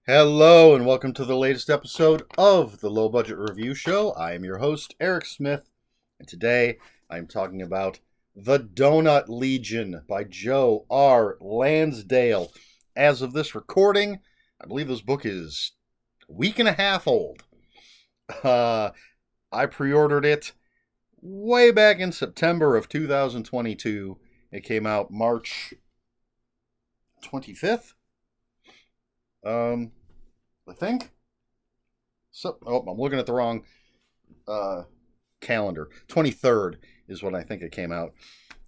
Hello, and welcome to the latest episode of the Low Budget Review Show. I am your host, Eric Smith, and today I'm talking about The Donut Legion by Joe R. Lansdale. As of this recording, I believe this book is a week and a half old. I pre-ordered it way back in September of 2022. It came out March 25th. I think. I'm looking at the wrong calendar. 23rd is when I think it came out.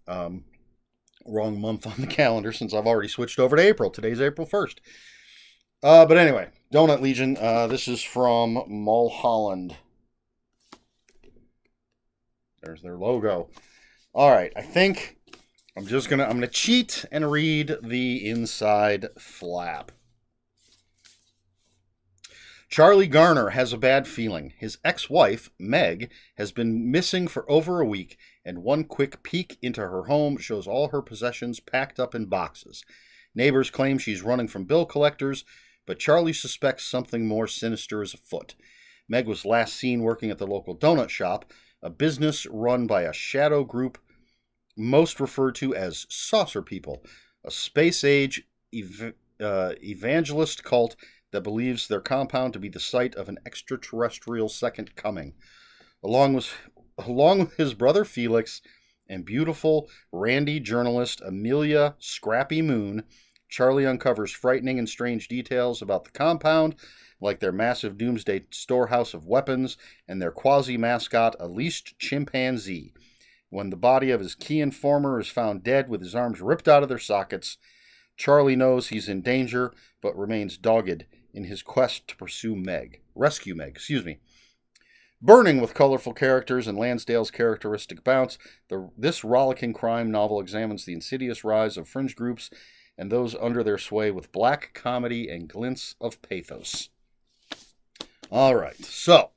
Wrong month on the calendar since I've already switched over to April. Today's April 1st. But anyway, Donut Legion. This is from Mulholland. There's their logo. All right, I think I'm gonna cheat and read the inside flap. Charlie Garner has a bad feeling. His ex-wife, Meg, has been missing for over a week, and one quick peek into her home shows all her possessions packed up in boxes. Neighbors claim she's running from bill collectors, but Charlie suspects something more sinister is afoot. Meg was last seen working at the local donut shop, a business run by a shadow group most referred to as Saucer People, a space-age evangelist cult that believes their compound to be the site of an extraterrestrial second coming. Along with his brother Felix and beautiful randy journalist Amelia Scrappy Moon, Charlie uncovers frightening and strange details about the compound, like their massive doomsday storehouse of weapons and their quasi-mascot, a leashed chimpanzee. When the body of his key informer is found dead with his arms ripped out of their sockets, Charlie knows he's in danger, but remains dogged in his quest to rescue Meg. Burning with colorful characters and Lansdale's characteristic bounce, this rollicking crime novel examines the insidious rise of fringe groups and those under their sway with black comedy and glints of pathos. All right, so,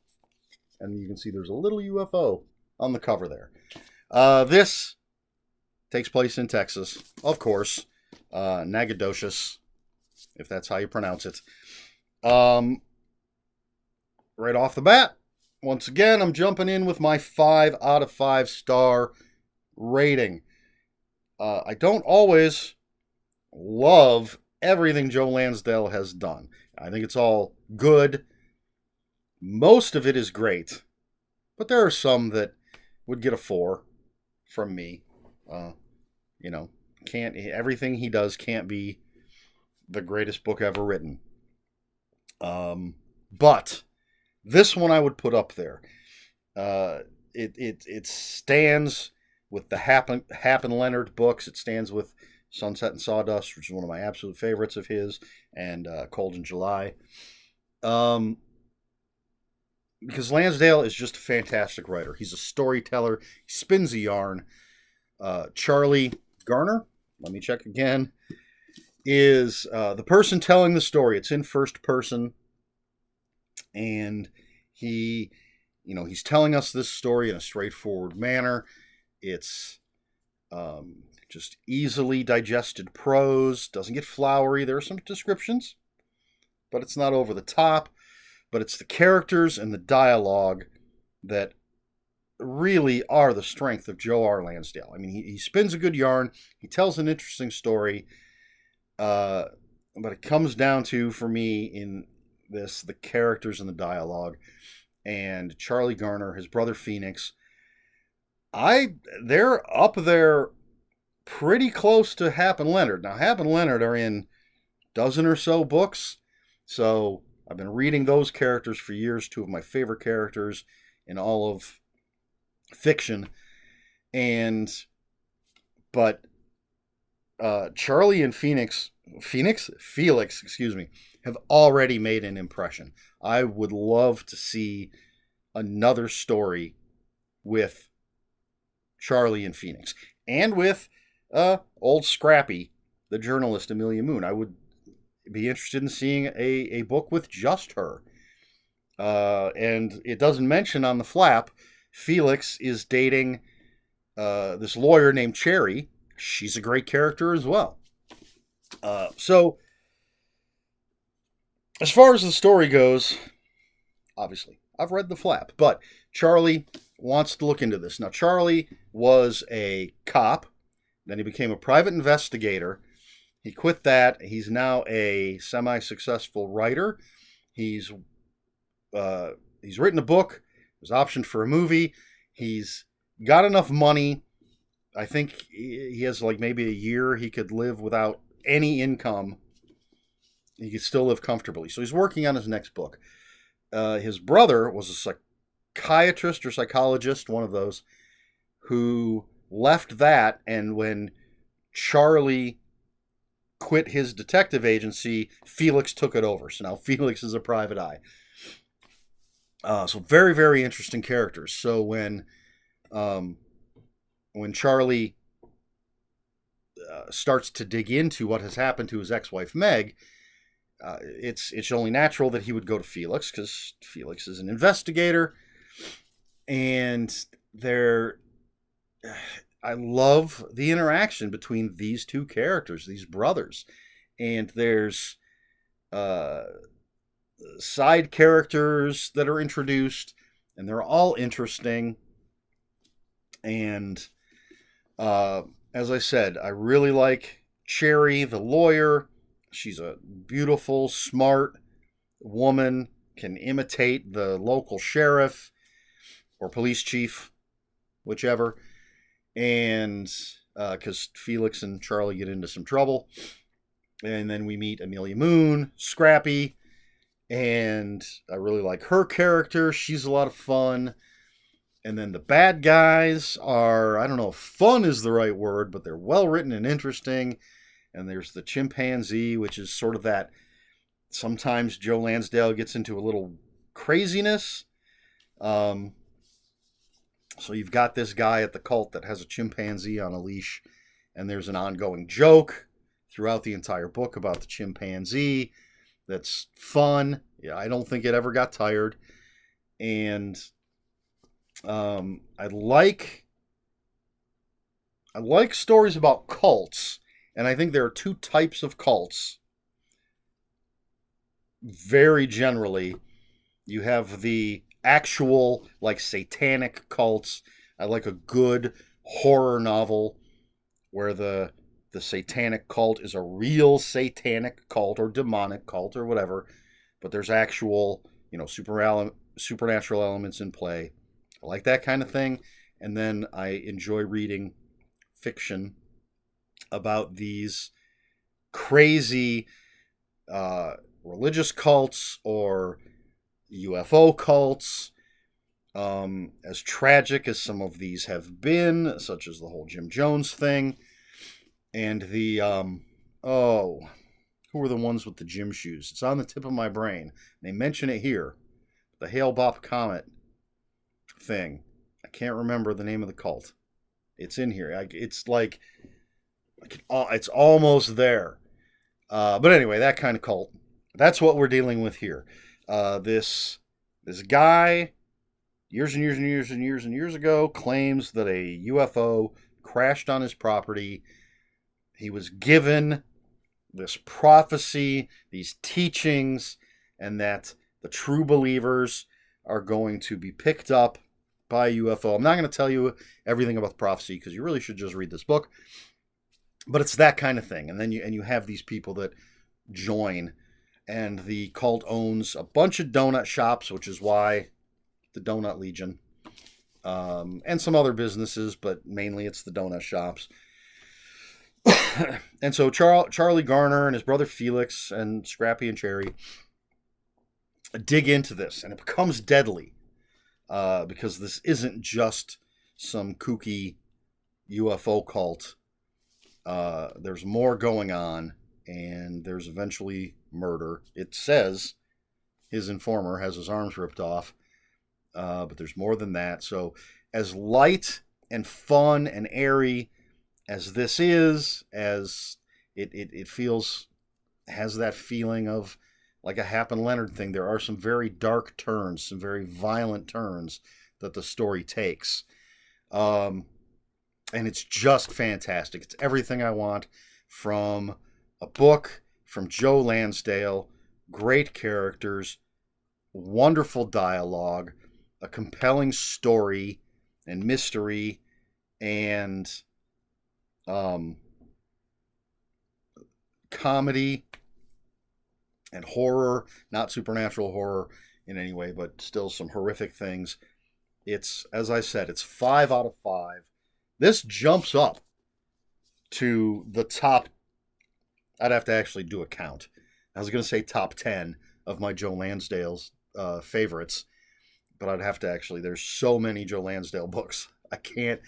and you can see there's a little UFO on the cover there. This takes place in Texas, of course, Nacogdoches, if that's how you pronounce it. Right off the bat, once again, I'm jumping in with my 5 out of 5 star rating. I don't always love everything Joe Lansdale has done. I think it's all good. Most of it is great, but there are some that would get a 4 from me. Everything he does can't be the greatest book ever written. But this one I would put up there. It stands with the Hap and Leonard books. It stands with Sunset and Sawdust, which is one of my absolute favorites of his, and Cold in July. Because Lansdale is just a fantastic writer. He's a storyteller. He spins a yarn. Charlie Garner, let me check again, is the person telling the story. It's in first person, and he's telling us this story in a straightforward manner. It's just easily digested prose, doesn't get flowery. There are some descriptions, but it's not over the top. But it's the characters and the dialogue that really are the strength of Joe R. Lansdale. I mean, he spins a good yarn. He tells an interesting story. But it comes down to, for me, in this, the characters and the dialogue. And Charlie Garner, his brother Phoenix, they're up there pretty close to Hap and Leonard. Now, Hap and Leonard are in a dozen or so books, so I've been reading those characters for years, 2 of my favorite characters in all of fiction. But Charlie and Felix, have already made an impression. I would love to see another story with Charlie and Phoenix, and with old Scrappy, the journalist Amelia Moon. I would be interested in seeing a book with just her. And it doesn't mention on the flap, Felix is dating this lawyer named Cherry. She's a great character as well. So As far as the story goes, obviously, I've read The Flap, but Charlie wants to look into this. Now, Charlie was a cop, then he became a private investigator. He quit that. He's now a semi-successful writer. He's he's written a book. Was optioned for a movie. He's got enough money. I think he has like maybe a year he could live without any income. He could still live comfortably. So he's working on his next book. His brother was a psychiatrist or psychologist, one of those, who left that, and when Charlie quit his detective agency, Felix took it over. So now Felix is a private eye. So very, very interesting characters. So when Charlie starts to dig into what has happened to his ex-wife Meg, it's only natural that he would go to Felix because Felix is an investigator, and I love the interaction between these two characters, these brothers, and there's side characters that are introduced, and they're all interesting. And as I said, I really like Cherry, the lawyer. She's a beautiful, smart woman, can imitate the local sheriff or police chief, whichever. And because Felix and Charlie get into some trouble. And then we meet Amelia Moon, Scrappy, and I really like her character. She's a lot of fun. And then the bad guys are, I don't know if fun is the right word, but they're well written and interesting. And there's the chimpanzee, which is sort of that, sometimes Joe Lansdale gets into a little craziness. So you've got this guy at the cult that has a chimpanzee on a leash, and there's an ongoing joke throughout the entire book about the chimpanzee that's fun. Yeah, I don't think it ever got tired. And I like stories about cults, and I think there are two types of cults. Very generally, you have the actual like satanic cults. I like a good horror novel where the satanic cult is a real satanic cult or demonic cult or whatever, but there's actual, supernatural elements in play. I like that kind of thing. And then I enjoy reading fiction about these crazy religious cults or UFO cults. As tragic as some of these have been, such as the whole Jim Jones thing, and the who were the ones with the gym shoes? It's on the tip of my brain. They mention it here. The Hale-Bopp Comet thing. I can't remember the name of the cult. It's in here. It's like it's almost there. But anyway, that kind of cult. That's what we're dealing with here. This guy, years and years and years and years and years ago, claims that a UFO crashed on his property. He was given this prophecy, these teachings, and that the true believers are going to be picked up by UFO. I'm not going to tell you everything about the prophecy because you really should just read this book. But it's that kind of thing. And then you have these people that join, and the cult owns a bunch of donut shops, which is why the Donut Legion, and some other businesses, but mainly it's the donut shops. And so Charlie Garner and his brother Felix and Scrappy and Cherry dig into this, and it becomes deadly because this isn't just some kooky UFO cult. There's more going on, and there's eventually murder. It says his informer has his arms ripped off, but there's more than that. So as light and fun and airy as this is, as it feels, has that feeling of like a Hap and Leonard thing, there are some very dark turns, some very violent turns that the story takes. And it's just fantastic. It's everything I want from a book from Joe Lansdale, great characters, wonderful dialogue, a compelling story and mystery, and comedy and horror, not supernatural horror in any way, but still some horrific things. It's, as I said, it's 5 out of 5. This jumps up to the top. I'd have to actually do a count. I was going to say top 10 of my Joe Lansdale's favorites, but I'd have to actually, there's so many Joe Lansdale books. I can't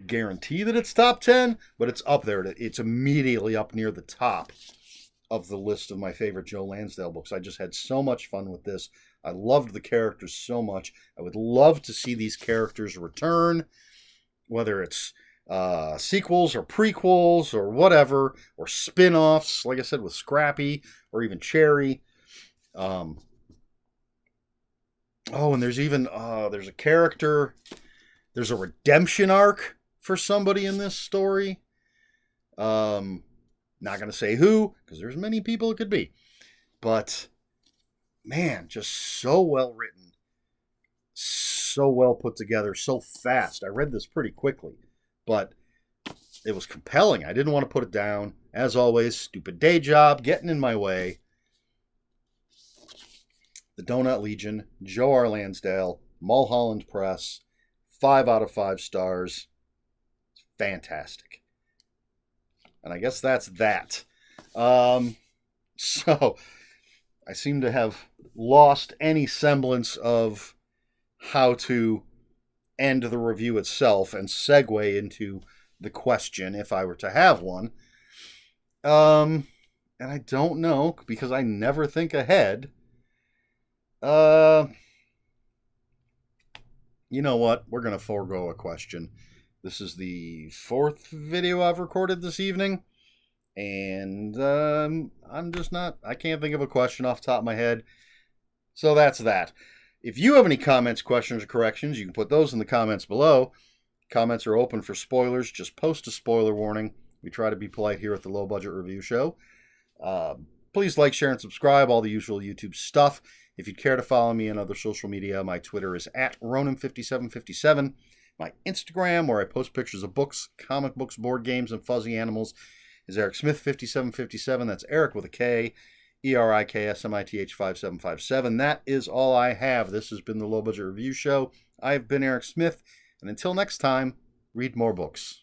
guarantee that it's top 10, but it's up there. It's immediately up near the top of the list of my favorite Joe Lansdale books. I just had so much fun with this. I loved the characters so much. I would love to see these characters return, whether it's sequels or prequels or whatever, or spin-offs, like I said, with Scrappy or even Cherry. Oh, and there's even there's a character, there's a redemption arc for somebody in this story. Not going to say who, because there's many people it could be. But, man, just so well written. So well put together, so fast. I read this pretty quickly, but it was compelling. I didn't want to put it down. As always, stupid day job getting in my way. The Donut Legion, Joe R. Lansdale, Mulholland Press, 5 out of 5 stars. Fantastic. And I guess that's that. So, I seem to have lost any semblance of how to end the review itself and segue into the question, if I were to have one. And I don't know, because I never think ahead. You know what? We're going to forego a question. This is the 4th video I've recorded this evening, and I'm just not, I can't think of a question off the top of my head, so that's that. If you have any comments, questions, or corrections, you can put those in the comments below. Comments are open for spoilers. Just post a spoiler warning. We try to be polite here at the Low Budget Review Show. Please like, share, and subscribe, all the usual YouTube stuff. If you'd care to follow me on other social media, my Twitter is @Ronan5757. My Instagram, where I post pictures of books, comic books, board games, and fuzzy animals, is Eric Smith 5757. That's Eric with a K, ERIKSMITH 5757. That is all I have. This has been the Low Budget Review Show. I've been Eric Smith, and until next time, read more books.